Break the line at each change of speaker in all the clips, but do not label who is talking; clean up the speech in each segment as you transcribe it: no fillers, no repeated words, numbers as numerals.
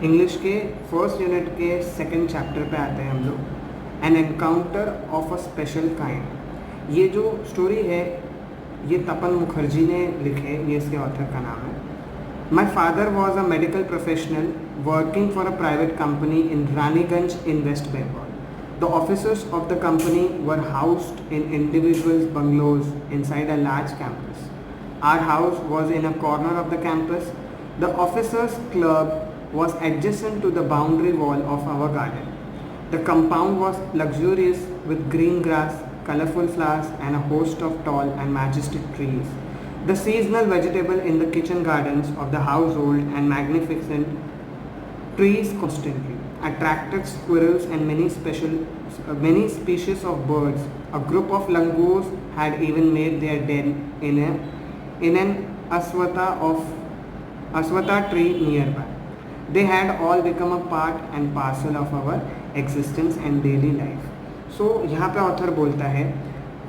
English के first unit के second chapter पे आते हैं हम लोग, N encounter of a special kind. ये जो स्टोरी है ये तपन मुखर्जी ने लिखे, ये इसके ऑथर का नाम है। My father was a medical professional working for a private company in Raniganj in West Bengal. The officers of the company were housed in individual bungalows inside a large campus. Our house was in a corner of the campus. The officers' club was adjacent to the boundary wall of our garden. The compound was luxurious with green grass, colorful flowers, and a host of tall and majestic trees. The seasonal vegetable in the kitchen gardens of the household and magnificent trees constantly attracted squirrels and many species of birds. A group of langurs had even made their den in an aswatha tree nearby. They had all become a part and parcel of our existence and daily life. So यहाँ पे author बोलता है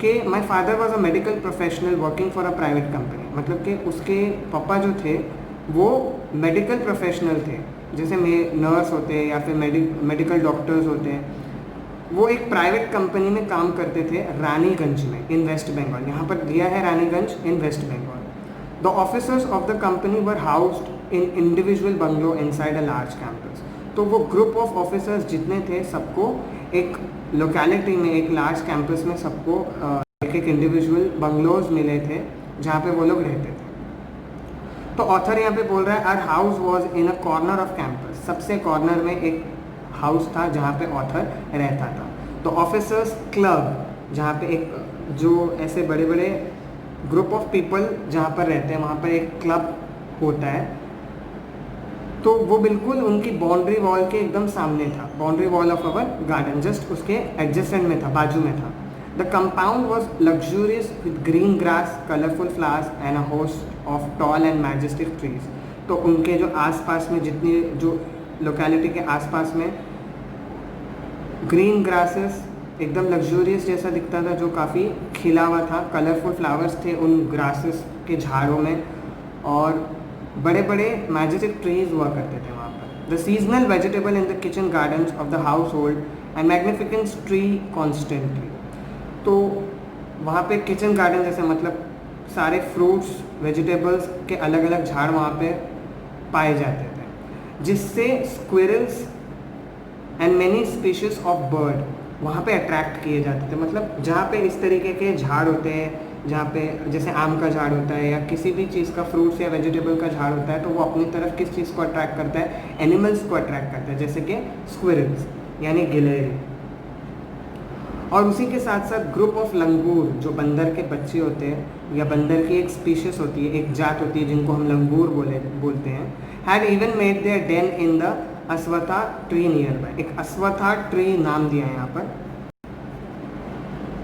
कि माई father was a medical professional working for a private company, मतलब कि उसके पापा जो थे वो मेडिकल प्रोफेशनल थे, जैसे नर्स होते हैं या फिर मेडिकल डॉक्टर्स होते हैं। वो एक प्राइवेट कंपनी में काम करते थे रानीगंज में इन वेस्ट बंगाल। यहाँ पर दिया है Raniganj in West Bengal. The officers of the company were housed in individual bungalow inside a large campus. तो वो ग्रुप ऑफ ऑफिसर्स जितने थे सबको एक लोकेलिटी में, एक लार्ज कैंपस में सबको एक इंडिविजुअल बंगलोज मिले थे जहाँ पे वो लोग रहते थे। तो ऑथर यहाँ पे बोल रहा है our house was in a corner of campus. सबसे कॉर्नर में एक हाउस था जहाँ पे ऑथर रहता था। तो ऑफिसर्स क्लब, जहाँ पे एक जो ऐसे बड़े बड़े ग्रुप ऑफ पीपल जहाँ पर रहते हैं वहाँ पर एक क्लब होता है। तो वो बिल्कुल उनकी बाउंड्री वॉल के एकदम सामने था, boundary wall of our garden just उसके एडजेसेंट में था, बाजू में था। The compound was luxurious with green grass, colourful flowers and a host of tall and majestic trees. तो उनके जो आसपास में जितनी जो लोकेलिटी के आसपास में ग्रीन ग्रासेस एकदम लग्जूरियस जैसा दिखता था, जो काफ़ी खिला हुआ था, कलरफुल फ्लावर्स थे उन ग्रासेस के झाड़ों में, और बड़े बड़े मैजेस्टिक ट्रीज हुआ करते थे वहाँ पर। The seasonal vegetable in the kitchen gardens of the house hold and magnificent tree constantly. तो वहाँ पे किचन गार्डन जैसे मतलब सारे फ्रूट्स वेजिटेबल्स के अलग अलग झाड़ वहाँ पे पाए जाते थे, जिससे squirrels and many species of bird वहाँ पे अट्रैक्ट किए जाते थे। मतलब जहाँ पे इस तरीके के झाड़ होते हैं, जहाँ पे जैसे आम का झाड़ होता है या किसी भी चीज़ का फ्रूट्स या वेजिटेबल का झाड़ होता है, तो वो अपनी तरफ किस चीज़ को अट्रैक्ट करता है? एनिमल्स को अट्रैक्ट करता है, जैसे कि स्क्विरल्स यानी गिलहरी। और उसी के साथ साथ ग्रुप ऑफ लंगूर, जो बंदर के बच्चे होते हैं या बंदर की एक स्पीशीज होती है, एक जात होती है जिनको हम लंगूर बोलते हैं, had even made their den in the ashwattha tree nearby. एक अस्वथा ट्री नाम दिया है यहाँ पर,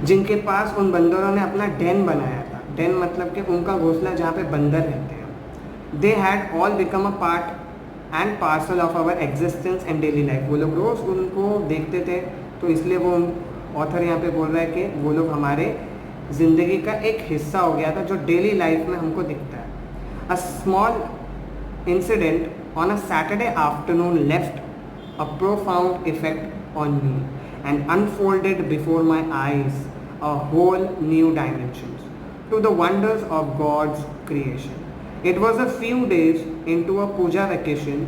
जिनके पास उन बंदरों ने अपना डेन बनाया था। डेन मतलब कि उनका घोंसला जहाँ पे बंदर रहते हैं। They had all become a part and parcel of our existence and daily life. वो लोग रोज़ उनको देखते थे, तो इसलिए वो ऑथर यहाँ पे बोल रहा है कि वो लोग हमारे ज़िंदगी का एक हिस्सा हो गया था, जो डेली लाइफ में हमको दिखता है। A small incident on a Saturday afternoon left a profound effect on me and unfolded before my eyes a whole new dimensions to the wonders of God's creation. It was a few days into a puja vacation.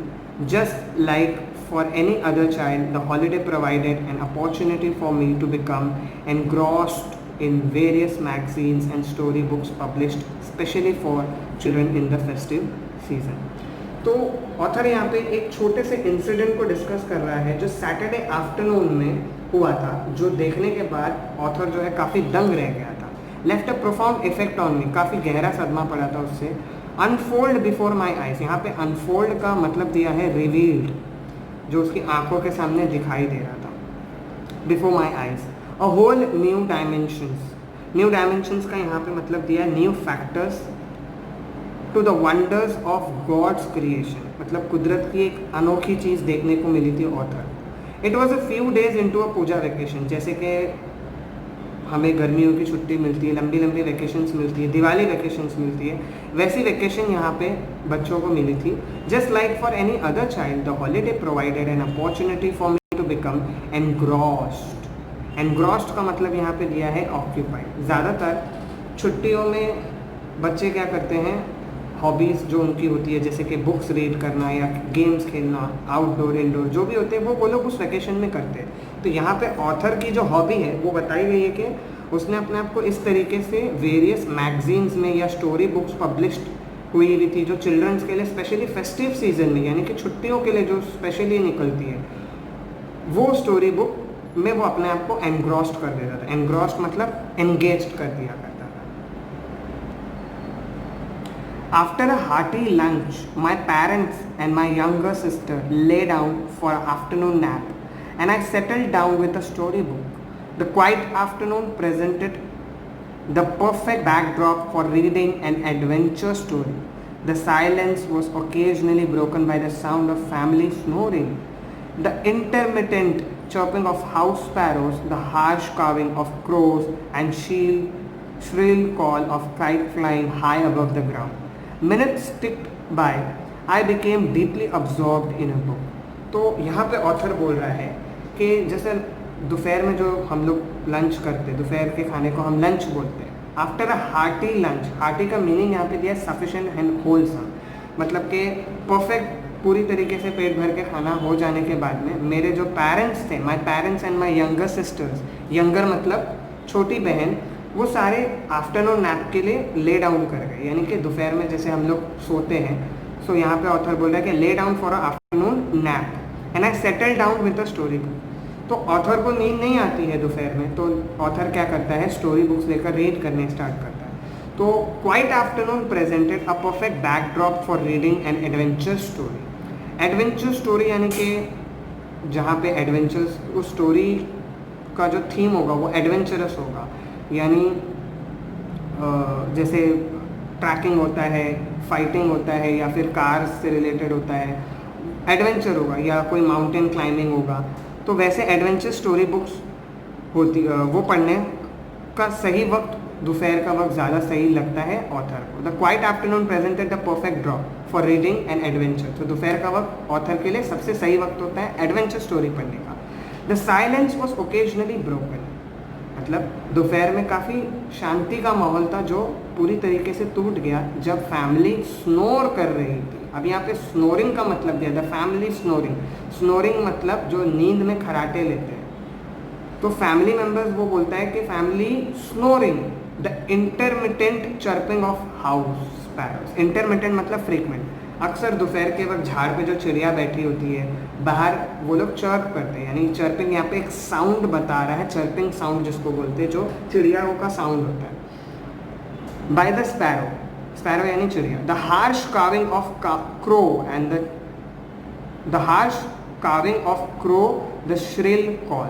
Just like for any other child, the holiday provided an opportunity for me to become engrossed in various magazines and storybooks published specially for children in the festive season. तो author यहाँ पे एक छोटे से incident को discuss कर रहा है जो सैटरडे आफ्टरनून में हुआ था, जो देखने के बाद ऑथर जो है काफ़ी दंग रह गया था। Left a profound effect on me, काफ़ी गहरा सदमा पड़ा था उससे। अनफोल्ड बिफोर माई आइज, यहाँ पे अनफोल्ड का मतलब दिया है रिवील्ड, जो उसकी आंखों के सामने दिखाई दे रहा था। Before my eyes a whole new dimensions, new dimensions का यहाँ पे मतलब दिया new factors to the wonders of God's creation, मतलब कुदरत की एक अनोखी चीज़ देखने को मिली थी author. It was a few days in to a puja vacation, जैसे कि हमें गर्मियों की छुट्टी मिलती है, लंबी लंबी वैकेशंस मिलती है, दिवाली वैकेशंस मिलती है, वैसी वैकेशन यहाँ पे बच्चों को मिली थी. Just like for any other child the holiday provided an opportunity for me to become engrossed. Engrossed का मतलब यहाँ पे दिया है ऑक्यूपाइड. ज़्यादातर छुट्टियों में बच्चे क्या करते हैं, हॉबीज़ जो उनकी होती है जैसे कि बुक्स रीड करना या गेम्स खेलना, आउटडोर इंडोर जो भी होते हैं वो लोग उस वैकेशन में करते हैं. तो यहाँ पे ऑथर की जो हॉबी है वो बताई गई है कि उसने अपने आप को इस तरीके से वेरियस मैगजीन्स में या स्टोरी बुक्स पब्लिश्ड हुई थी जो चिल्ड्रंस के लिए स्पेशली फेस्टिव सीजन में यानी कि छुट्टियों के लिए जो स्पेशली निकलती है, वो स्टोरी बुक में वो अपने आप को एनग्रॉस्ड कर देता था. एनग्रॉस्ड मतलब एंगेज्ड कर दिया करता था. After a hearty lunch, my parents and my younger sister lay down for an afternoon nap, and I settled down with a storybook. The quiet afternoon presented the perfect backdrop for reading an adventure story. The silence was occasionally broken by the sound of family snoring, the intermittent chirping of house sparrows, the harsh cawing of crows, and shrill call of kite flying high above the ground. Minutes ticked by. I became deeply absorbed in a book. तो यहाँ पे author बोल रहा है कि जैसे दोपहर में जो हम लोग लंच करते हैं, दोपहर के खाने को हम लंच बोलते हैं. After a hearty lunch, hearty का मीनिंग यहाँ पे दिया है सफिशिएंट एंड होलसम, मतलब कि परफेक्ट पूरी तरीके से पेट भर के खाना हो जाने के बाद में मेरे जो पेरेंट्स थे, my parents and my younger sisters, younger मतलब छोटी बहन, वो सारे आफ्टरनून नैप के लिए ले डाउन कर गए. यानी कि दोपहर में जैसे हम लोग सोते हैं, सो यहाँ पे ऑथर बोल रहा है कि lay down for a afternoon nap and I settle down with a story book. तो ऑथर को नींद नहीं आती है दोपहर में, तो ऑथर क्या करता है, स्टोरी बुक्स लेकर रीड करने स्टार्ट करता है. तो quite afternoon presented a perfect backdrop for reading an adventure story. Adventure story यानी कि जहाँ पे एडवेंचर्स, उस स्टोरी का जो थीम होगा वो एडवेंचरस होगा, यानी जैसे ट्रैकिंग होता है, फाइटिंग होता है, या फिर कार्स से रिलेटेड होता है, एडवेंचर होगा, या कोई माउंटेन क्लाइंबिंग होगा. तो वैसे एडवेंचर स्टोरी बुक्स होती, वो पढ़ने का सही वक्त दोपहर का वक्त ज़्यादा सही लगता है ऑथर को. The quite afternoon presented the perfect drop for reading and adventure. तो दोपहर का वक्त ऑथर के लिए सबसे सही वक्त होता है एडवेंचर स्टोरी पढ़ने का. The silence was occasionally broken, मतलब दोपहर में काफ़ी शांति का माहौल था जो पूरी तरीके से टूट गया जब फैमिली स्नोर कर रही थी. अब यहाँ पे स्नोरिंग का मतलब दिया था, फैमिली स्नोरिंग. स्नोरिंग मतलब जो नींद में खराटे लेते हैं. तो फैमिली मेम्बर्स वो बोलता है कि family snoring, the intermittent chirping of house sparrows. Intermittent मतलब फ्रीक्वेंट. अक्सर दोपहर के वक्त झाड़ पे जो चिड़िया बैठी होती है बाहर, वो लोग चर्प करते हैं. यानी चर्पिंग यहाँ पे एक साउंड बता रहा है, चर्पिंग साउंड जिसको बोलते हैं, जो चिड़ियाओं का साउंड होता है. बाय द स्पैरो, स्पैरो यानी चिड़िया. The harsh calving of crow and the harsh calving of crow, the shrill call.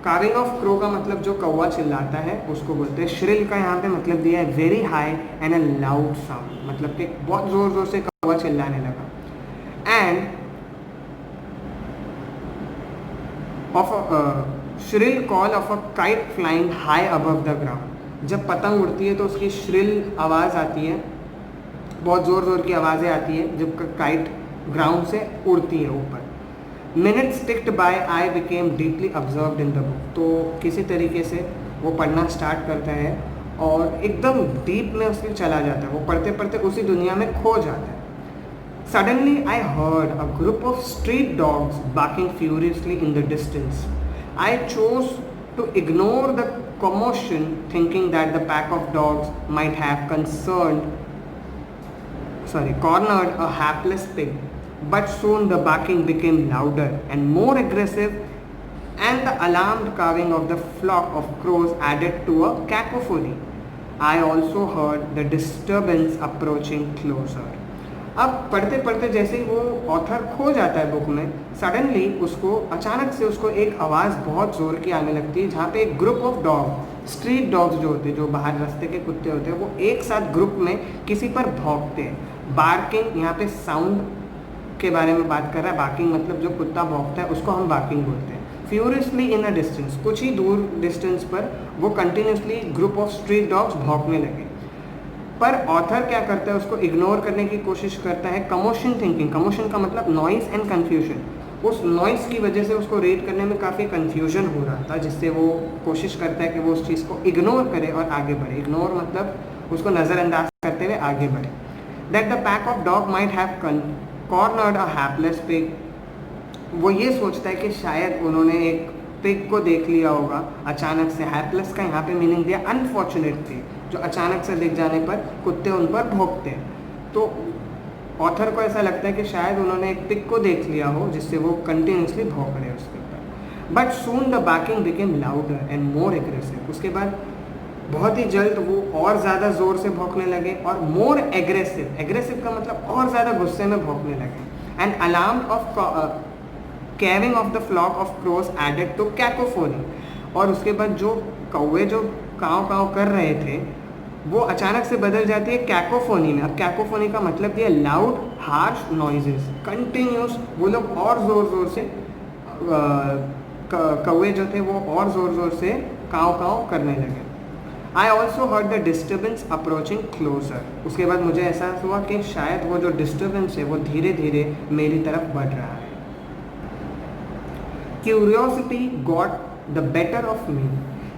Calving of crow का मतलब जो कौवा चिल्लाता है उसको बोलते हैं. श्रिल का यहाँ पे मतलब दिया है very high and a loud sound, मतलब कि बहुत ज़ोर ज़ोर से कौवा चिल्लाने लगा. End of shrill call of a kite flying high above the ground. जब पतंग उड़ती है तो उसकी श्रिल आवाज़ आती है, बहुत ज़ोर ज़ोर की आवाज़ें आती है जब काइट ग्राउंड से उड़ती है ऊपर. Minutes ticked by, I became deeply observed in the book. तो किसी तरीके से वो पढ़ना स्टार्ट करता है और एकदम डीप में उसके चला जाता है. वो पढ़ते पढ़ते उसी दुनिया में खो जाता है. Suddenly I heard a group of street dogs barking furiously in the distance. I chose to ignore the commotion, thinking that the pack of dogs might have cornered a hapless pig. But soon the barking became louder and more aggressive, and the alarmed cawing of the flock of crows added to a cacophony. I also heard the disturbance approaching closer. अब पढ़ते पढ़ते जैसे ही वो author खो जाता है book में, suddenly उसको अचानक से उसको एक आवाज़ बहुत ज़ोर की आने लगती है, जहाँ पे एक group of dog, street dogs जो होते हैं, जो बाहर रास्ते के कुत्ते होते हैं, वो एक साथ ग्रुप में किसी पर भौंकते हैं. बार्किंग यहाँ पे साउंड के बारे में बात कर रहा है. बार्किंग मतलब जो कुत्ता भौंकता है उसको हम बार्किंग बोलते हैं. फ्यूरियसली इन अ डिस्टेंस, कुछ ही दूर डिस्टेंस पर वो continuously group of street dogs भौंकने लगे। पर ऑथर क्या करता है, उसको इग्नोर करने की कोशिश करता है। कमोशन थिंकिंग, कमोशन का मतलब नॉइस एंड कन्फ्यूजन, उस नॉइस की वजह से उसको रीड करने में काफ़ी कन्फ्यूजन हो रहा था, जिससे वो कोशिश करता है कि वो उस चीज़ को इग्नोर करे और आगे बढ़े। इग्नोर मतलब उसको नज़रअंदाज करते हुए आगे बढ़े। That the pack of dog might have cornered a hapless pig, वो ये सोचता है कि शायद उन्होंने एक पिग को देख लिया होगा अचानक से। हैपलेस का यहाँ पे मीनिंग दिया अनफॉर्चुनेटली, जो अचानक से दिख जाने पर कुत्ते उन पर भौंकते हैं। तो ऑथर को ऐसा लगता है कि शायद उन्होंने एक पिग को देख लिया हो, जिससे वो कंटिन्यूसली भौंक रहे हैं उसके ऊपर। But soon the banking became louder and more aggressive, उसके बाद बहुत ही जल्द वो और ज़्यादा ज़ोर से भौंकने लगे और मोर एग्रेसिव, एग्रेसिव का मतलब और ज़्यादा गुस्से में भौंकने लगे। And alarm of cawing of the flock of crows added to cacophony, और उसके बाद जो कौवे जो काँव काँव कर रहे थे वो अचानक से बदल जाती है कैकोफोनी में। अब कैकोफोनी का मतलब ये लाउड हार्श नॉइजेस, कंटिन्यूस, वो लोग और ज़ोर ज़ोर से कौवे जो थे वो और ज़ोर ज़ोर से काँव काँव करने लगे। I also heard the disturbance approaching closer, उसके बाद मुझे एहसास हुआ कि शायद वो जो डिस्टर्बेंस है वो धीरे धीरे मेरी तरफ बढ़ रहा है। Curiosity got the better of me,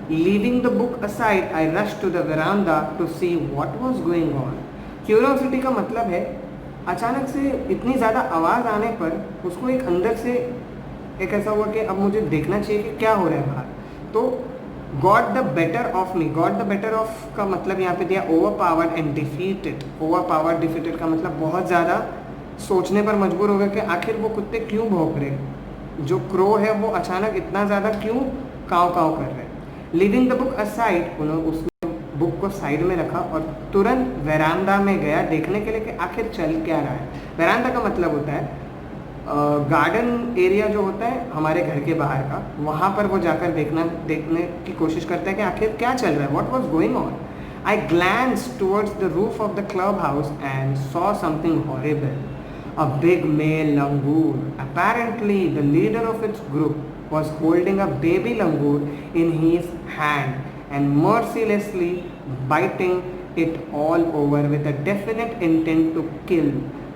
leaving the book aside I rushed to the veranda to see what was going on। Curiosity का मतलब है अचानक से इतनी ज़्यादा आवाज़ आने पर उसको एक अंदर से एक ऐसा हुआ कि अब मुझे देखना चाहिए कि क्या हो रहा है बाहर। तो got the better of me, got the better of का मतलब यहाँ पे दिया over powered and defeated. Over powered defeated का मतलब बहुत ज़्यादा सोचने पर मजबूर हो गए कि आखिर वो कुत्ते क्यों भौंक रहे, जो क्रो है वो अचानक इतना ज़्यादा क्यों काँव काँव कर रहे हैं। लिविंग द बुक असाइड, उन्होंने उसने बुक को साइड में रखा और तुरंत वेरांडा में गया देखने के लिए कि आखिर चल क्या रहा है। वेरांडा का मतलब होता है गार्डन एरिया जो होता है हमारे घर के बाहर का, वहाँ पर वो जाकर देखने की कोशिश करता है कि आखिर क्या चल रहा है, what was going on. I glanced towards the roof of the club house and saw something horrible. A big male langur, apparently the leader of its group, was holding a baby langur in his hand and mercilessly biting it all over with a definite intent to kill.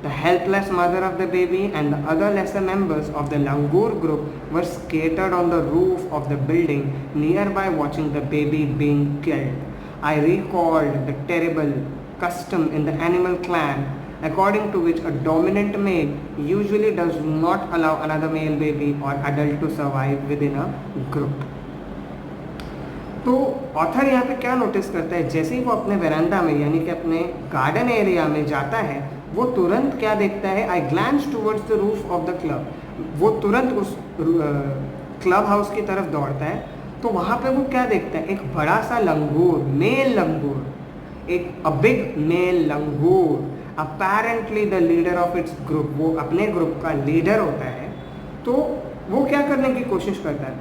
The helpless mother of the baby and the other lesser members of the langur group were scattered on the roof of the building nearby watching the baby being killed. I recalled the terrible custom in the animal clan according to which a dominant male usually does not allow another male baby or adult to survive within a group। तो author यहाँ पे क्या notice करता है, जैसे ही वो अपने veranda में यानी कि अपने गार्डन एरिया में जाता है वो तुरंत क्या देखता है, I glance towards the roof of the club, वो तुरंत उस क्लब हाउस की तरफ दौड़ता है। तो वहाँ पे वो क्या देखता है, एक बड़ा सा लंगूर, मेल लंगूर, एक a big male langur, apparently the leader of its group, वो अपने ग्रुप का लीडर होता है। तो वो क्या करने की कोशिश करता है,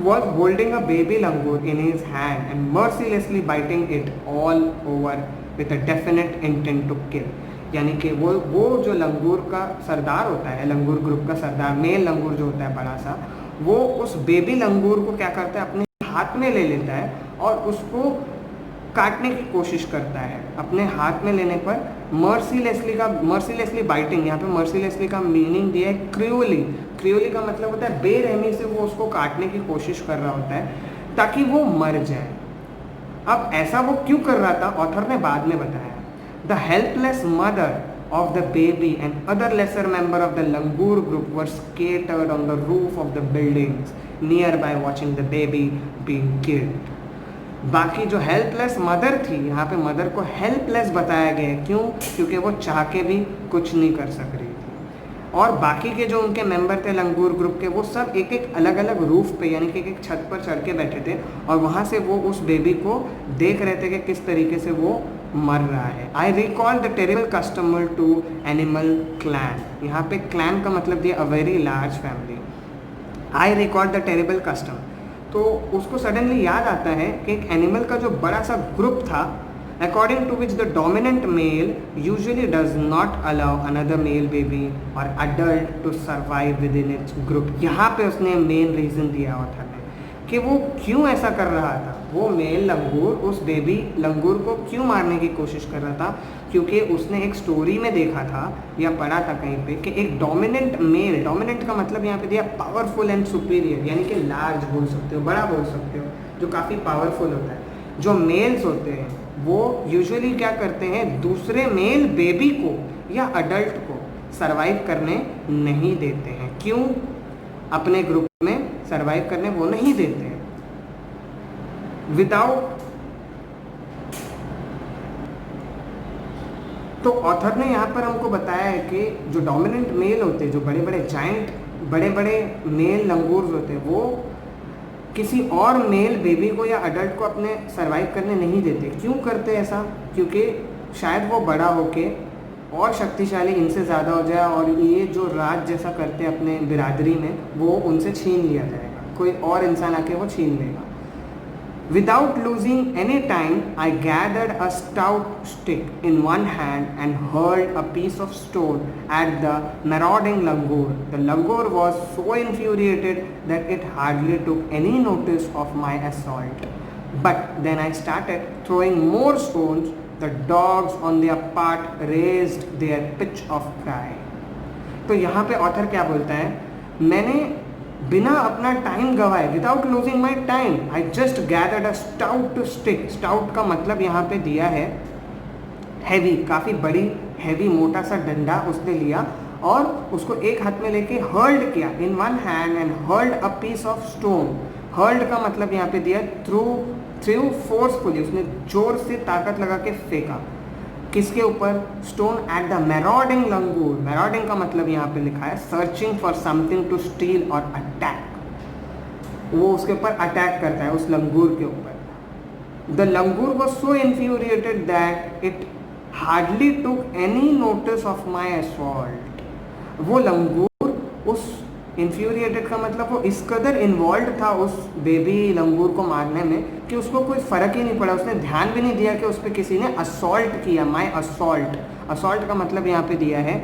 was holding a baby langur in his hand and mercilessly biting it all over with a definite intent to kill। यानी कि वो जो लंगूर का सरदार होता है, लंगूर ग्रुप का सरदार, मेल लंगूर जो होता है बड़ा सा, वो उस बेबी लंगूर को क्या करता है, अपने हाथ में ले लेता है और उसको काटने की कोशिश करता है। अपने हाथ में लेने पर मर्सीलेसली बाइटिंग, यहाँ पे मर्सीलेसली का मीनिंग दिया है क्रूअली। क्रूअली का मतलब होता है बेरहमी से वो उसको काटने की कोशिश कर रहा होता है ताकि वो मर जाए। अब ऐसा वो क्यों कर रहा था, ऑथर ने बाद में बताया। The helpless mother of the baby and other lesser member of the langur group were scattered on the roof of the buildings nearby watching the baby being killed। बाकी जो हेल्पलेस मदर थी, यहाँ पे mother को helpless बताया गया है, क्यों, क्योंकि वो चाह के भी कुछ नहीं कर सक रही थी। और बाकी के जो उनके मेंबर थे लंगूर ग्रुप के, वो सब एक एक अलग अलग रूफ पे यानी कि एक छत पर चढ़ के बैठे थे और वहाँ से वो उस बेबी को देख रहे थे कि किस तरीके से वो मर रहा है। I recall the terrible customer to animal clan, यहाँ पे क्लैन का मतलब दिया a very large family. I recall the terrible custom, तो उसको सडनली याद आता है कि एक एनिमल का जो बड़ा सा ग्रुप था according to which the dominant male usually does not allow another male baby or adult to survive within its group. यहाँ पे उसने मेन रीज़न दिया ऑथर ने कि वो क्यों ऐसा कर रहा था. वो मेल लंगूर उस बेबी लंगूर को क्यों मारने की कोशिश कर रहा था, क्योंकि उसने एक स्टोरी में देखा था या पढ़ा था कहीं पे कि एक डोमिनेंट मेल, डोमिनेंट का मतलब यहाँ पे दिया पावरफुल एंड सुपीरियर, यानी कि लार्ज बोल सकते हो, बड़ा बोल सकते हो, जो काफ़ी पावरफुल होता है. जो मेल्स होते हैं वो यूजुअली क्या करते हैं, दूसरे मेल बेबी को या अडल्ट को सरवाइव करने नहीं देते हैं. क्यों? अपने ग्रुप में सरवाइव करने वो नहीं देते हैं. विदाउट, तो ऑथर ने यहाँ पर हमको बताया है कि जो डोमिनेंट मेल होते हैं, जो बड़े बड़े जाइंट बड़े बड़े मेल लंगूर्स होते हैं, वो किसी और मेल बेबी को या अडल्ट को अपने सरवाइव करने नहीं देते. क्यों करते ऐसा? क्योंकि शायद वो बड़ा होके और शक्तिशाली इनसे ज़्यादा हो जाए और ये जो राज जैसा करते हैं अपने बिरादरी में, वो उनसे छीन लिया जाएगा, कोई और इंसान आके वो छीन लेगा. Without losing any time, I gathered a stout stick in one hand and hurled a piece of stone at the marauding langur. The langur was so infuriated that it hardly took any notice of my assault. But then I started throwing more stones. The dogs on their part raised their pitch of cry. तो यहाँ पे author क्या बोलता है, मैंने बिना अपना time गवाए, without losing my time, I just gathered a stout stick. Stout का मतलब यहाँ पे दिया है हैवी, काफ़ी बड़ी हैवी मोटा सा डंडा उसने लिया और उसको एक हाथ में लेके हर्ल्ड किया in one hand and hurled a piece of stone. Hurled का मतलब यहाँ पे दिया थ्रू फोर्सफुली, उसने जोर से ताकत लगा के फेंका. किसके ऊपर? Stone at the marauding langur. Marauding का मतलब यहाँ पे लिखा है searching for something to steal और अटैक. वो उसके ऊपर अटैक करता है, उस लंगूर के ऊपर. The langur was so infuriated that it hardly took any notice of my assault. वो लंगूर उस इन्फ्यूरिएटेड का मतलब वो इस कदर इन्वॉल्व था उस बेबी लंगूर को मारने में कि उसको कोई फ़र्क ही नहीं पड़ा. उसने ध्यान भी नहीं दिया कि उस पर किसी ने असॉल्ट किया. माई असॉल्ट, असॉल्ट का मतलब यहाँ पे दिया है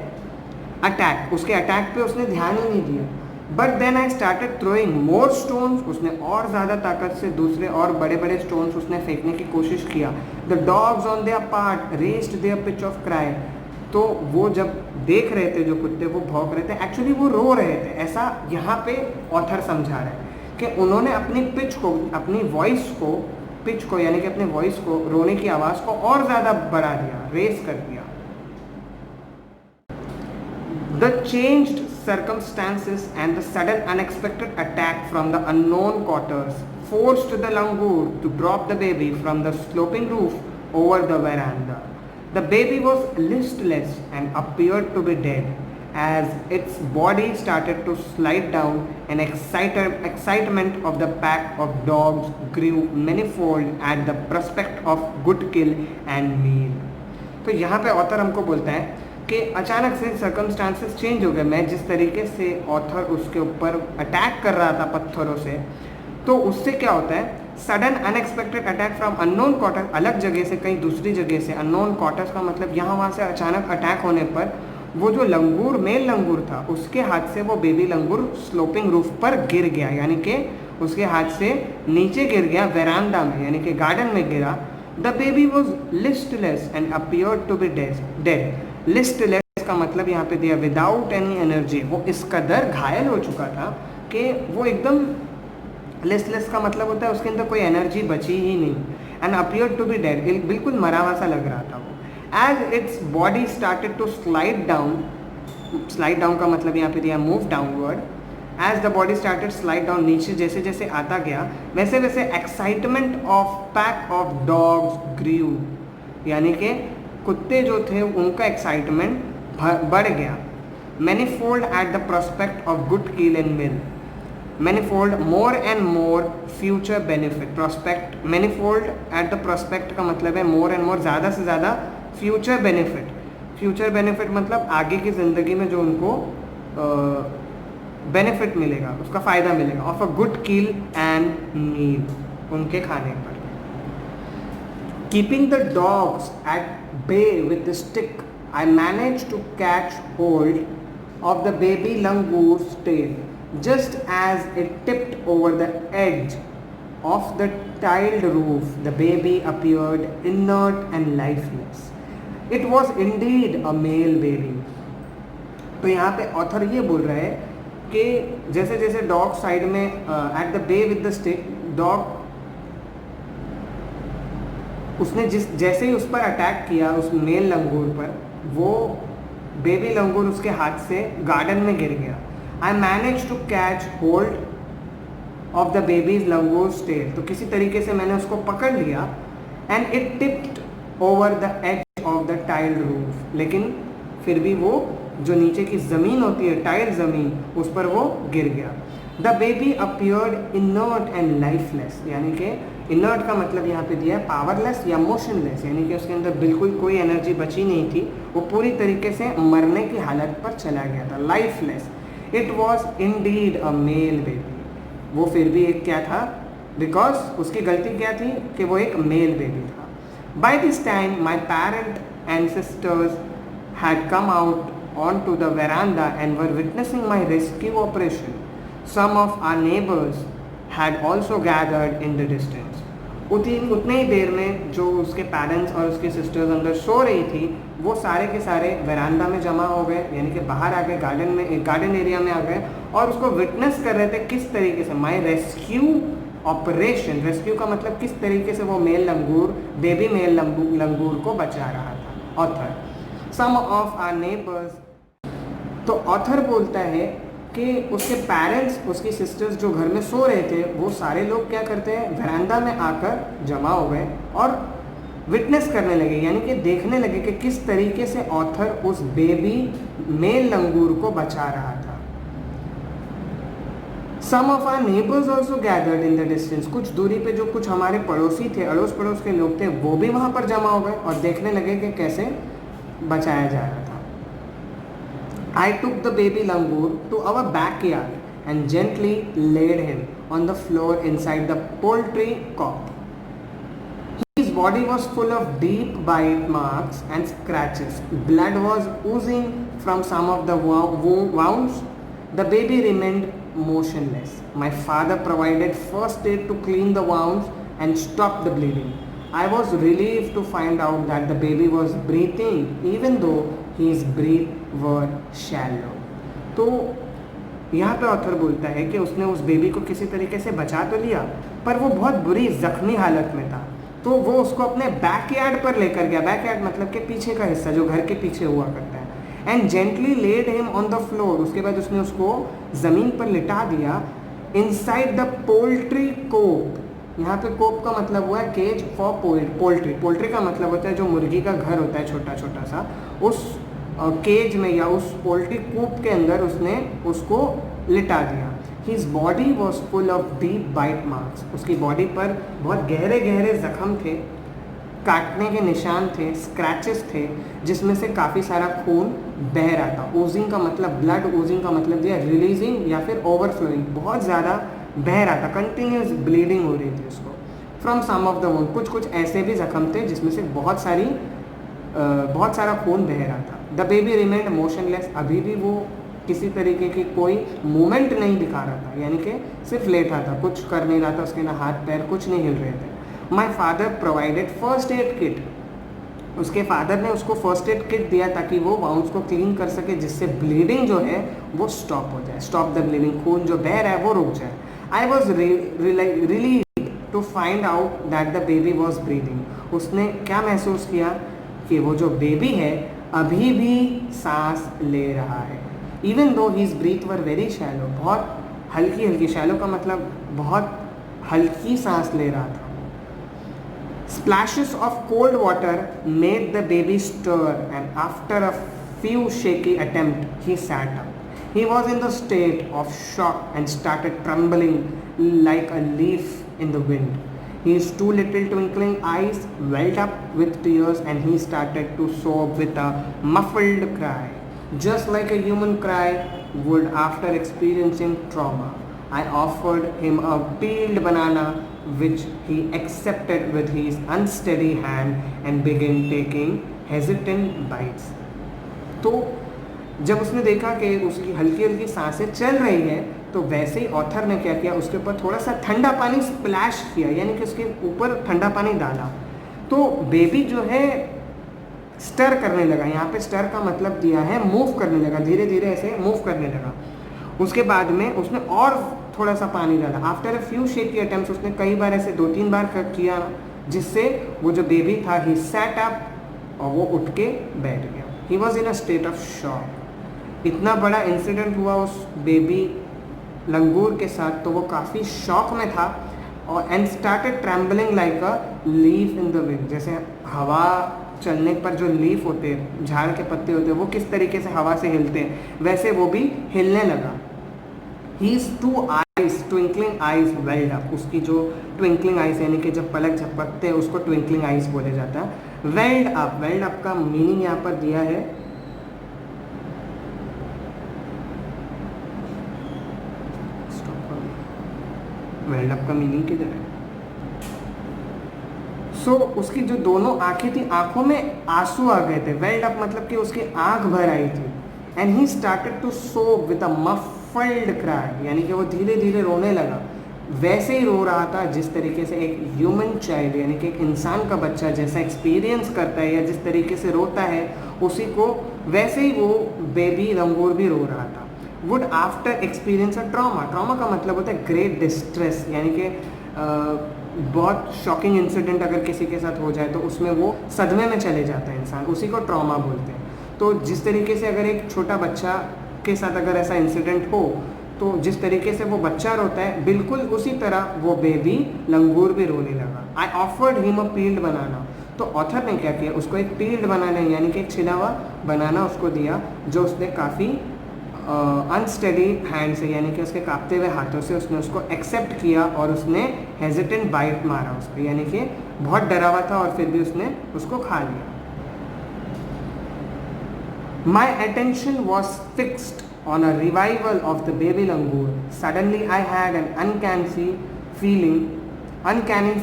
अटैक. उसके अटैक पे उसने ध्यान ही नहीं दिया. But then I started throwing more stones. उसने और ज़्यादा ताकत से दूसरे और बड़े बड़े स्टोन्स उसने फेंकने की कोशिश किया. The dogs on their part raised their pitch of cry. तो वो जब देख रहे थे, जो कुत्ते वो भौंक रहे थे, एक्चुअली वो रो रहे थे. ऐसा यहाँ पे ऑथर समझा रहा है कि उन्होंने अपनी पिच को, अपनी वॉइस को, पिच को यानी कि अपने वॉइस को, रोने की आवाज़ को और ज़्यादा बढ़ा दिया, रेस कर दिया. The changed circumstances and the sudden unexpected attack from the unknown quarters forced the langur to drop the baby from the sloping roof over the veranda. The baby was listless and appeared to be dead. As its body started to slide down, an excitement of the pack of dogs grew manifold at the prospect of good kill and meal. तो यहाँ पे author हमको बोलता है कि अचानक से circumstances change हो गए. मैं जिस तरीके से ऑथर उसके ऊपर अटैक कर रहा था पत्थरों से, तो उससे क्या होता है, sudden unexpected attack from unknown quarter, अलग जगह से, कहीं दूसरी जगह से. अननोन क्वार्टर्स का मतलब यहाँ वहाँ से अचानक अटैक होने पर वो जो लंगूर, मेल लंगूर था, उसके हाथ से वो बेबी लंगूर स्लोपिंग रूफ पर गिर गया, यानी कि उसके हाथ से नीचे गिर गया वेरांडा में, यानी कि गार्डन में गिरा. The baby was listless and appeared to be dead. Listless का मतलब यहाँ पे दिया विदाउट एनी एनर्जी. वो इस कदर घायल हो चुका था कि वो एकदम, लिस्टलेस का मतलब होता है उसके अंदर कोई एनर्जी बची ही नहीं. And appeared to be dead, बिल्कुल मरा हुआ सा लग रहा था वो. As its body started to slide down, slide down का मतलब यहाँ पे दिया move downward. As the body started slide down, नीचे जैसे जैसे आता गया वैसे वैसे excitement of pack of dogs grew, यानी कि कुत्ते जो थे उनका एक्साइटमेंट बढ़ गया. Manifold at the prospect of good kill and mill. Manifold, more and more future benefit. Prospect, manifold at the prospect का मतलब है मोर एंड मोर, ज़्यादा से ज़्यादा. फ्यूचर बेनिफिट, फ्यूचर बेनिफिट मतलब आगे की ज़िंदगी में जो उनको बेनिफिट मिलेगा, उसका फ़ायदा मिलेगा. Of a good kill and meal, उनके खाने पर. Keeping the dogs at bay with the stick, I managed to catch hold of the baby langoor's tail. Just as it tipped over the edge of the tiled roof, the baby appeared inert and lifeless. It was indeed a male baby. तो यहाँ पे author ये बोल रहा है कि जैसे जैसे डॉग साइड में at the bay with the stick, dog उसने जैसे ही उस पर अटैक किया, उस मेल लंगूर पर, वो बेबी लंगूर उसके हाथ से गार्डन में गिर गया. I manage to catch hold of the baby's langur's tail. तो किसी तरीके से मैंने उसको पकड़ लिया. And it tipped over the edge of the tiled roof. लेकिन फिर भी वो जो नीचे की ज़मीन होती है, टाइल ज़मीन, उस पर वो गिर गया. The baby appeared inert and lifeless. यानी कि इनर्ट का मतलब यहाँ पे दिया है पावरलेस या मोशनलेस, यानी कि उसके अंदर बिल्कुल कोई एनर्जी बची नहीं थी, वो पूरी तरीके से मरने की हालत पर चला गया था. Lifeless. It was indeed a male baby. वो फिर भी एक क्या था, बिकॉज उसकी गलती क्या थी कि वो एक मेल बेबी था. By this time my parent and sisters had come out on to the veranda and were witnessing my rescue operation. Some of our neighbors had also gathered in the distance. उतने ही देर में जो उसके parents और उसकी sisters अंदर सो रही थी, वो सारे के सारे वरांडा में जमा हो गए, यानी कि बाहर आ गए, गार्डन एरिया में आ गए और उसको विटनेस कर रहे थे किस तरीके से माई रेस्क्यू ऑपरेशन. रेस्क्यू का मतलब किस तरीके से वो male langur, baby male langur को बचा रहा था. Author. Some of our neighbours. तो ऑथर बोलता है कि उसके पेरेंट्स, उसकी सिस्टर्स जो घर में सो रहे थे, वो सारे लोग क्या करते हैं, वरांडा में आकर जमा हो गए और विटनेस करने लगे, यानी कि देखने लगे कि किस तरीके से ऑथर उस बेबी मेल लंगूर को बचा रहा था. Some of our neighbours also gathered in the distance. कुछ दूरी पे जो कुछ हमारे पड़ोसी थे, अड़ोस पड़ोस के लोग थे, वो भी वहाँ पर जमा हो गए और देखने लगे कि कैसे बचाया जा रहा था. I took the baby langur to our backyard and gently laid him on the floor inside the poultry coop. His body was full of deep bite marks and scratches. Blood was oozing from some of the wounds. The baby remained motionless. My father provided first aid to clean the wounds and stop the bleeding. I was relieved to find out that the baby was breathing even though his breath were shallow. तो यहाँ पे author बोलता है कि उसने उस baby को किसी तरीके से बचा तो लिया, पर वो बहुत बुरी जख्मी हालत में था. तो वो उसको अपने बैकयार्ड पर लेकर गया. बैकयार्ड मतलब कि पीछे का हिस्सा जो घर के पीछे हुआ करता है. And gently laid him on the floor. उसके बाद उसने उसको ज़मीन पर लिटा दिया. Inside the poultry coop. यहाँ पे कोप का मतलब हुआ है केज फॉर पोल्ट्री. पोल्ट्री का मतलब होता है जो मुर्गी का घर होता है छोटा छोटा सा, उस केज में या उस पोल्ट्री कूप के अंदर उसने उसको लिटा दिया. His body was full of deep bite marks. उसकी बॉडी पर बहुत गहरे गहरे जख्म थे, काटने के निशान थे, स्क्रैचेस थे, जिसमें से काफ़ी सारा खून बह रहा था. ओजिंग का मतलब ब्लड, ओजिंग का मतलब दिया रिलीजिंग या फिर ओवरफ्लोइंग, बहुत ज़्यादा बह रहा था, कंटिन्यूस ब्लीडिंग हो रही थी उसको. From some of the wound. कुछ कुछ ऐसे भी जख्म थे जिसमें से बहुत सारा खून बह रहा था. The baby remained motionless. अभी भी वो किसी तरीके की कोई मूवमेंट नहीं दिखा रहा था, यानी कि सिर्फ लेटा था, कुछ कर नहीं रहा था, उसके ना हाथ पैर कुछ नहीं हिल रहे थे. My father provided first aid kit. उसके फादर ने उसको फर्स्ट एड किट दिया ताकि वो वाउंड्स को क्लीन कर सके, जिससे ब्लीडिंग जो है वो स्टॉप हो जाए. Stop the bleeding. खून जो बह रहा है वो रुक जाए. I was relieved to find out that the baby was breathing. उसने क्या महसूस किया कि वो जो बेबी है अभी भी सांस ले रहा है. Even though his breath were very shallow. बहुत हल्की हल्की. शैलो का मतलब बहुत हल्की सांस ले रहा था. Splashes of cold water made the baby stir, and after a few shaky attempts, he sat up. He was in the state of shock and started trembling like a leaf in the wind. His two little twinkling eyes welled up with tears, and he started to sob with a muffled cry, just like a human cry would after experiencing trauma. I offered him a peeled banana which he accepted with his unsteady hand and began taking hesitant bites. तो जब उसने देखा कि उसकी हल्की हल्की सांसें चल रही है, तो वैसे ही ऑथर ने क्या किया, उसके ऊपर थोड़ा सा ठंडा पानी स्प्लैश किया, यानी कि उसके ऊपर ठंडा पानी डाला. तो बेबी जो है स्टर करने लगा. यहाँ पे स्टर का मतलब दिया है मूव करने लगा, धीरे धीरे ऐसे मूव करने लगा. उसके बाद में उसने और थोड़ा सा पानी डाला. After a few shaky attempts, उसने कई बार ऐसे 2-3 बार किया, जिससे वो जो बेबी था ही सैट अप, और वो उठ के बैठ गया. He was in a state of shock. इतना बड़ा इंसिडेंट हुआ उस बेबी लंगूर के साथ, तो वो काफ़ी शॉक में था. और and started trembling like a leaf in the wind. जैसे हवा चलने पर जो लीफ होते हैं, झाड़ के पत्ते होते हैं, वो किस तरीके से हवा से हिलते हैं, वैसे वो भी हिलने लगा. His 2 eyes, twinkling eyes welled up. उसकी जो ट्विंकलिंग आइज यानी कि जब पलक झपकते हैं उसको ट्विंकलिंग आइज बोले जाता है. वेल्ड अप, वेल्ड अप का मीनिंग यहाँ पर दिया है वेल्ड अप का मीनिंग किधर है. सो उसकी जो दोनों आंखें थी, आंखों में आंसू आ गए थे. वेल्ड अप मतलब कि उसकी आंख भर आई थी. एंड ही स्टार्टेड टू सोब विद अ मफल्ड क्राई, यानी कि वो धीरे धीरे रोने लगा. वैसे ही रो रहा था जिस तरीके से एक ह्यूमन चाइल्ड यानी कि एक इंसान का बच्चा जैसा एक्सपीरियंस करता है या जिस तरीके से रोता है, उसी को वैसे ही वो बेबी लंगूर भी रो रहा था. Would after experience a trauma. Trauma का मतलब होता है ग्रेट डिस्ट्रेस, यानी कि बहुत शॉकिंग इंसिडेंट अगर किसी के साथ हो जाए तो उसमें वो सदमे में चले जाता है इंसान, उसी को ट्रॉमा बोलते हैं. तो जिस तरीके से अगर एक छोटा बच्चा के साथ अगर ऐसा इंसिडेंट हो, तो जिस तरीके से वो बच्चा रोता है, बिल्कुल उसी तरह वो बेबी लंगूर भी रोने लगा. I offered him a peeled banana. तो ऑथर ने क्या किया, उसको एक पील्ड बनाना यानी कि एक छिला हुआ बनाना उसको दिया, जो उसने काफ़ी अनस्टेडी हैंड से यानी कि उसके कांपते हुए हाथों से उसने उसको एक्सेप्ट किया, और उसने हेजिटेंट बाइट मारा उस पर, यानी कि बहुत डरा हुआ था और फिर भी उसने उसको खा लिया. My attention was fixed on a revival of the baby langur. Suddenly I had an uncanny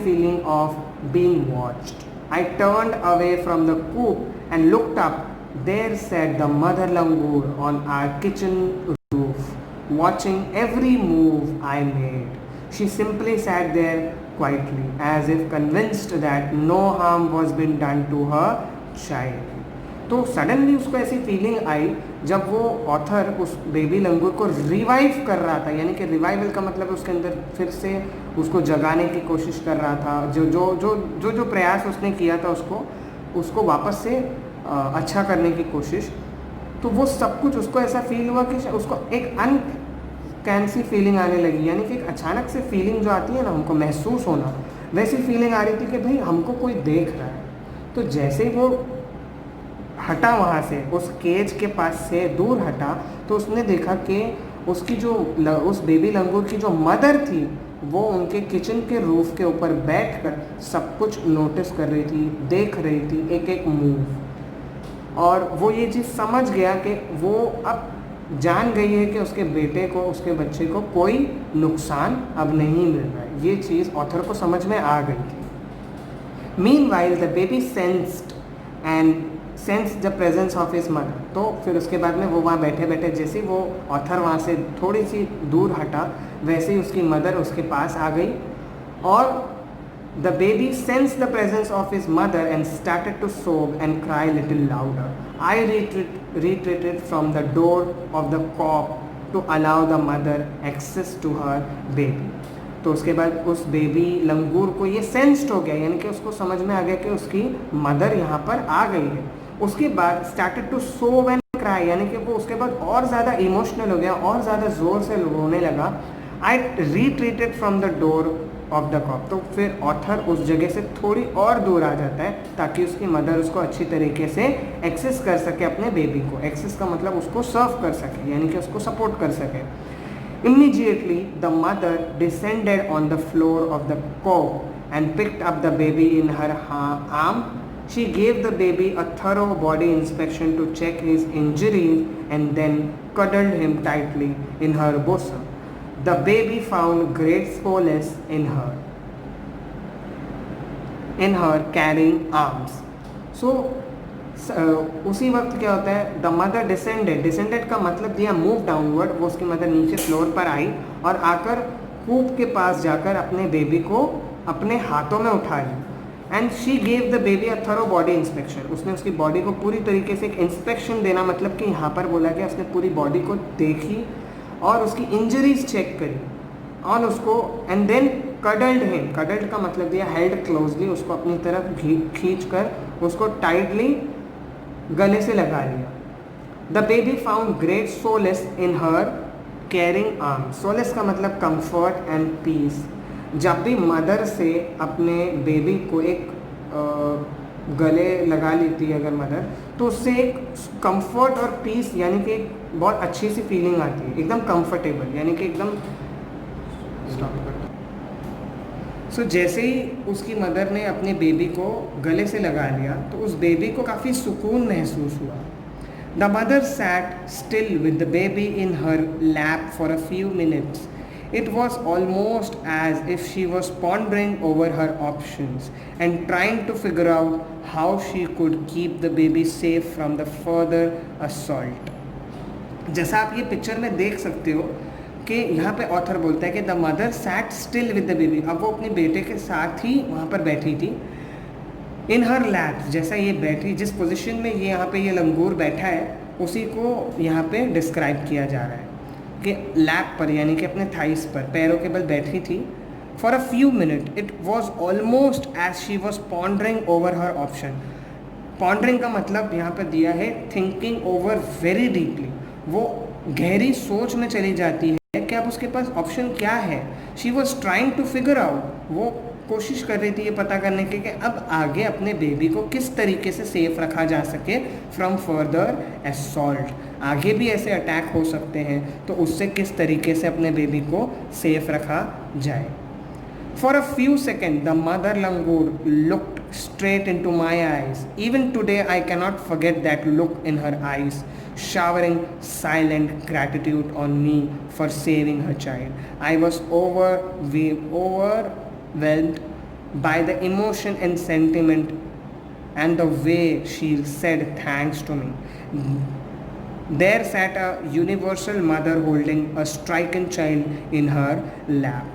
feeling of being watched. I turned away from the coop and looked up. There sat the mother langur on our kitchen roof, watching every move I made. She simply sat there quietly, as if convinced that no harm was being done to her child. तो suddenly उसको ऐसी feeling आई जब वो author उस baby लंगूर को revive कर रहा था, यानी कि रिवाइवल का मतलब उसके अंदर फिर से उसको जगाने की कोशिश कर रहा था. जो जो जो जो जो प्रयास उसने किया था उसको वापस से अच्छा करने की कोशिश. तो वो सब कुछ उसको ऐसा फील हुआ कि उसको एक अनकैंसी फीलिंग आने लगी, यानी कि एक अचानक से फीलिंग जो आती है ना, हमको महसूस होना, वैसी फीलिंग आ रही थी कि भाई हमको कोई देख रहा है. तो जैसे ही वो हटा वहाँ से, उस केज के पास से दूर हटा, तो उसने देखा कि उसकी जो उस बेबी लंगूर की जो मदर थी, वो उनके किचन के रूफ के ऊपर बैठकर सब कुछ नोटिस कर रही थी, देख रही थी एक एक मूव. और वो ये चीज़ समझ गया कि वो अब जान गई है कि उसके बेटे को, उसके बच्चे को कोई नुकसान अब नहीं मिल रहा है. ये चीज़ ऑथर को समझ में आ गई थी. Meanwhile the baby sense the presence of his mother. तो फिर उसके बाद में वो वहाँ बैठे बैठे, जैसे वो ऑथर वहाँ से थोड़ी सी दूर हटा, वैसे ही उसकी मदर उसके पास आ गई. और the baby sense the presence of his mother and started to sob and cry little louder. I retreated from the door of the coop to allow the mother access to her baby. तो उसके बाद उस baby लंगूर को ये sensed हो गया, यानी कि उसको समझ में आ गया कि उसकी मदर यहाँ पर आ गई है. उसके बाद started to sob and cry, यानी कि वो उसके बाद और ज़्यादा इमोशनल हो गया, और ज़्यादा ज़ोर से रोने लगा. I retreated from the door of the coop. तो फिर ऑथर उस जगह से थोड़ी और दूर आ जाता है ताकि उसकी मदर उसको अच्छी तरीके से एक्सेस कर सके, अपने बेबी को. एक्सेस का मतलब उसको सर्व कर सके, यानी कि उसको सपोर्ट कर सके. Immediately the mother descended on the floor of the coop and picked up the baby in her arm. She gave the baby a thorough body inspection to check his injuries and then cuddled him tightly in her bosom. The baby found great solace in her. in her carrying arms. So उसी वक्त क्या होता है, the mother descended का मतलब दिया move downward, वो उसकी मदर नीचे फ्लोर पर आई और आकर कूप के पास जाकर अपने बेबी को अपने हाथों में उठा ली and she gave the baby a thorough body inspection. उसने उसकी बॉडी को पूरी तरीके से एक इंस्पेक्शन देना, मतलब कि यहाँ पर बोला गया उसने पूरी बॉडी को देखी और उसकी इंजरीज चेक करी और उसको and then cuddled him. Cuddled का मतलब दिया हेल्ड क्लोजली, उसको अपनी तरफ खींच कर उसको टाइटली गले से लगा लिया. The baby found great solace in her carrying arm. Solace का मतलब कंफर्ट एंड पीस. जब भी मदर से अपने बेबी को एक गले लगा लेती है अगर मदर, तो उससे एक कंफर्ट और पीस यानी कि एक बहुत अच्छी सी फीलिंग आती है, एकदम कंफर्टेबल, यानी कि एकदम सो जैसे ही उसकी मदर ने अपने बेबी को गले से लगा लिया तो उस बेबी को काफ़ी सुकून महसूस हुआ. The mother sat still with the baby in her lap for a few minutes. It was almost as if she was pondering over her options and trying to figure out how she could keep the baby safe from the further assault. जैसा आप ये picture में देख सकते हो कि यहाँ पे ऑथर बोलता है कि the mother sat still with the baby. अब वो अपने बेटे के साथ ही वहाँ पर बैठी थी. इन हर लैप, जैसा ये बैठी, जिस पोजीशन में ये यहाँ पे ये लंगूर बैठा है उसी को यहाँ पे डिस्क्राइब किया जा रहा है कि लैप पर यानी कि अपने थाइस पर पैरों के बल बैठी थी. For a few minute it was almost as she was pondering over her option. Pondering का मतलब यहाँ पर दिया है थिंकिंग ओवर वेरी डीपली. वो गहरी सोच में चली जाती है कि अब उसके पास ऑप्शन क्या है. She was trying to figure out, वो कोशिश कर रही थी ये पता करने की कि अब आगे अपने बेबी को किस तरीके से सेफ रखा जा सके फ्रॉम फर्दर असॉल्ट. आगे भी ऐसे अटैक हो सकते हैं तो उससे किस तरीके से अपने बेबी को सेफ रखा जाए. For a few second the mother langur looked straight into my eyes. Even today I cannot forget that look in her eyes, showering silent gratitude on me for saving her child. I was overwhelmed by the emotion and sentiment and the way she said thanks to me. There sat a universal mother holding a stricken child in her lap.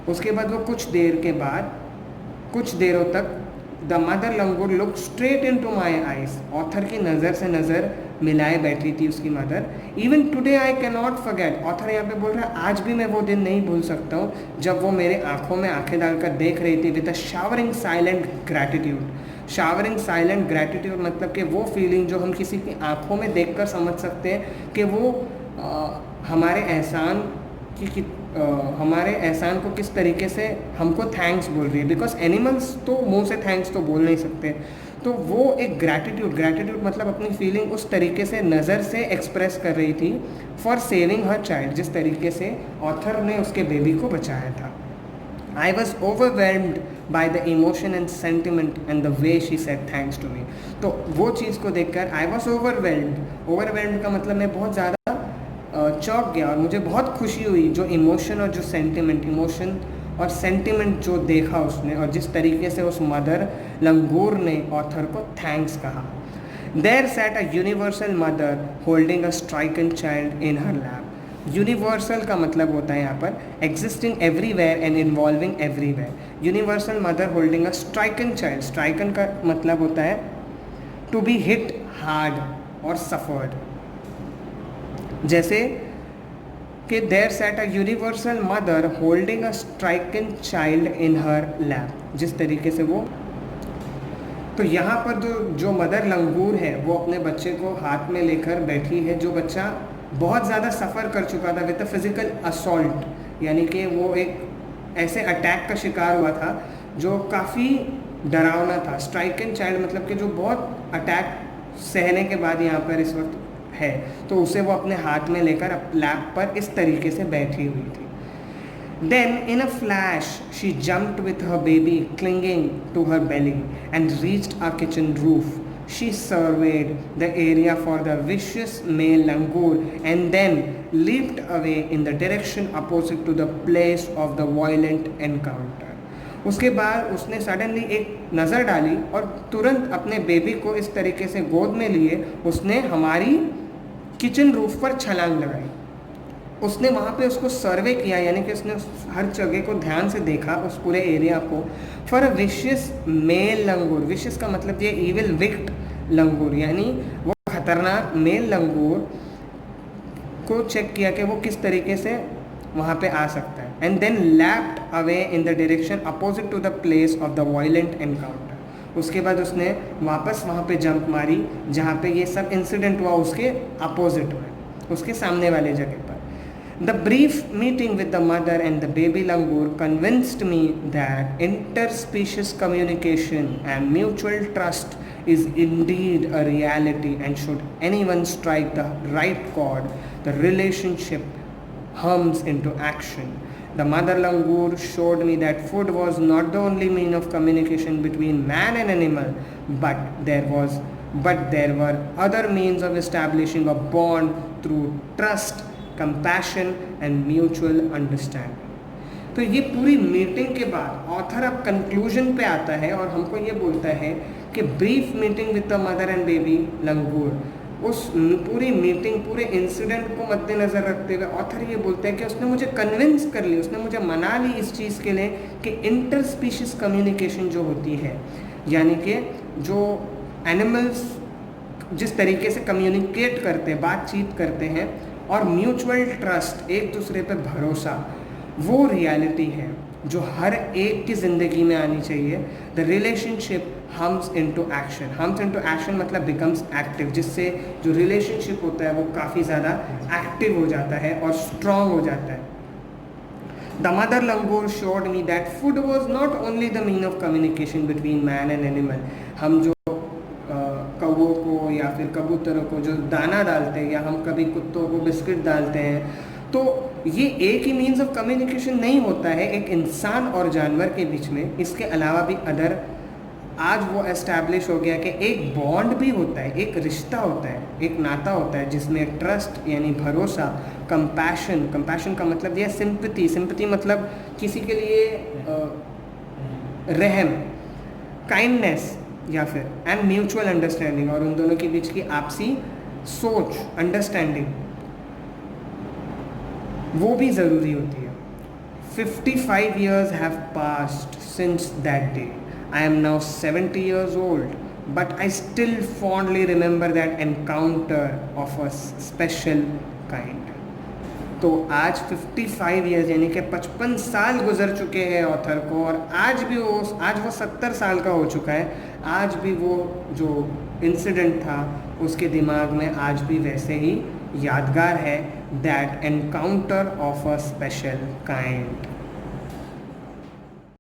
उसके बाद वो कुछ देरों तक the mother langur look straight in to my eyes. Author की नज़र से नज़र मिलाए बैठी थी उसकी mother. Even today I can not forget. Author यहाँ पे बोल रहा है आज भी मैं वो दिन नहीं भूल सकता हूँ जब वो मेरे आँखों में आंखें डालकर देख रही थी with a showering silent gratitude. Showering silent gratitude मतलब कि वो फीलिंग जो हम किसी की आँखों में देखकर समझ सकते हैं कि वो हमारे एहसान को किस तरीके से हमको थैंक्स बोल रही है. बिकॉज एनिमल्स तो मुंह से थैंक्स तो बोल नहीं सकते, तो वो एक ग्रैटिट्यूड मतलब अपनी फीलिंग उस तरीके से नज़र से एक्सप्रेस कर रही थी फॉर सेविंग हर चाइल्ड, जिस तरीके से ऑथर ने उसके बेबी को बचाया था. I was overwhelmed by the emotion and sentiment and the way she said thanks to me. तो वो चीज़ को देखकर आई वॉज ओवरवेल्म्ड का मतलब मैं बहुत ज़्यादा चौंक गया और मुझे बहुत खुशी हुई जो इमोशन और जो सेंटिमेंट जो देखा उसने और जिस तरीके से उस मदर लंगूर ने ऑथर को थैंक्स कहा. There sat a universal mother holding a stricken child in her lap. Universal का मतलब होता है यहाँ पर existing everywhere and involving everywhere. Universal mother holding a stricken child. Stricken का मतलब होता है टू बी हिट हार्ड और सफर्ड. जैसे कि there sat a universal mother holding a stricken child in her lap. जिस तरीके से वो, तो यहाँ पर जो मदर लंगूर है वो अपने बच्चे को हाथ में लेकर बैठी है, जो बच्चा बहुत ज़्यादा सफ़र कर चुका था विद अ फिज़िकल असॉल्ट, यानी कि वो एक ऐसे अटैक का शिकार हुआ था जो काफ़ी डरावना था. स्ट्राइकन चाइल्ड मतलब कि जो बहुत अटैक सहने के बाद यहाँ पर इस वक्त है, तो उसे वो अपने हाथ में लेकर लैप पर इस तरीके से बैठी हुई थी. Then in a flash she jumped with her baby clinging to her belly and reached our kitchen roof. She surveyed the area for the vicious male langur and then leaped away in the direction opposite to the place of the violent encounter. उसके बाद उसने suddenly एक नज़र डाली और तुरंत अपने baby को इस तरीके से गोद में लिए उसने हमारी किचन रूफ पर छलांग लगाई। उसने वहाँ पे उसको सर्वे किया, यानी कि उसने हर जगह को ध्यान से देखा, उस पूरे एरिया को, for a vicious male langur. Vicious का मतलब ये इविल विक्ट लंगूर, यानी वो खतरनाक मेल लंगूर को चेक किया कि वो किस तरीके से वहाँ पे आ सकता है। And then lapped away in the direction opposite to the place of the violent encounter. उसके बाद उसने वापस वहाँ पे जंप मारी जहाँ पे ये सब इंसिडेंट हुआ, उसके अपोजिट में, उसके सामने वाले जगह पर। The brief meeting with the mother and the baby langur convinced me that interspecies communication and mutual trust is indeed a reality, and should anyone strike the right chord, the relationship hums into action. The mother langur showed me that food was not the only mean of communication between man and animal, but there were other means of establishing a bond through trust, compassion and mutual understanding. तो ये पूरी meeting के बाद author अब conclusion पे आता है और हमको ये बोलता है कि brief meeting with the mother and baby लंगूर, उस पूरी मीटिंग, पूरे इंसिडेंट को मद्देनज़र रखते हुए ऑथर ये बोलते हैं कि उसने मुझे कन्विंस कर ली, उसने मुझे मना ली इस चीज़ के लिए कि इंटर स्पीशीज़ कम्युनिकेशन जो होती है, यानी कि जो एनिमल्स जिस तरीके से कम्युनिकेट करते हैं, बातचीत करते हैं, और म्यूचुअल ट्रस्ट, एक दूसरे पे भरोसा, वो रियलिटी है जो हर एक की ज़िंदगी में आनी चाहिए। The relationship hums into action. Hums into action मतलब बिकम्स एक्टिव, जिससे जो रिलेशनशिप होता है वो काफ़ी ज़्यादा एक्टिव हो जाता है और स्ट्रॉन्ग हो जाता है। The mother langur showed me that food was not only the mean of communication between man and animal. हम जो कौवों को या फिर कबूतरों को जो दाना डालते हैं, या हम कभी कुत्तों को बिस्किट डालते हैं, तो ये एक ही मीन्स ऑफ कम्युनिकेशन नहीं होता है एक इंसान और जानवर के बीच में। इसके अलावा भी अदर, आज वो एस्टैब्लिश हो गया कि एक बॉन्ड भी होता है, एक रिश्ता होता है, एक नाता होता है जिसमें ट्रस्ट यानी भरोसा, कंपैशन का मतलब यह सिंपैथी मतलब किसी के लिए रहम, काइंडनेस, या फिर एंड म्यूचुअल अंडरस्टैंडिंग, और उन दोनों के बीच की आपसी सोच, अंडरस्टैंडिंग, वो भी ज़रूरी होती है। 55 years have passed since that day. I am now 70 years old, but I still fondly remember that encounter of a special kind. तो आज 55 years यानी कि 55 साल गुजर चुके हैं ऑथर को, और आज वो 70 साल का हो चुका है। आज भी वो जो इंसिडेंट था उसके दिमाग में आज भी वैसे ही यादगार है, that encounter of a special kind.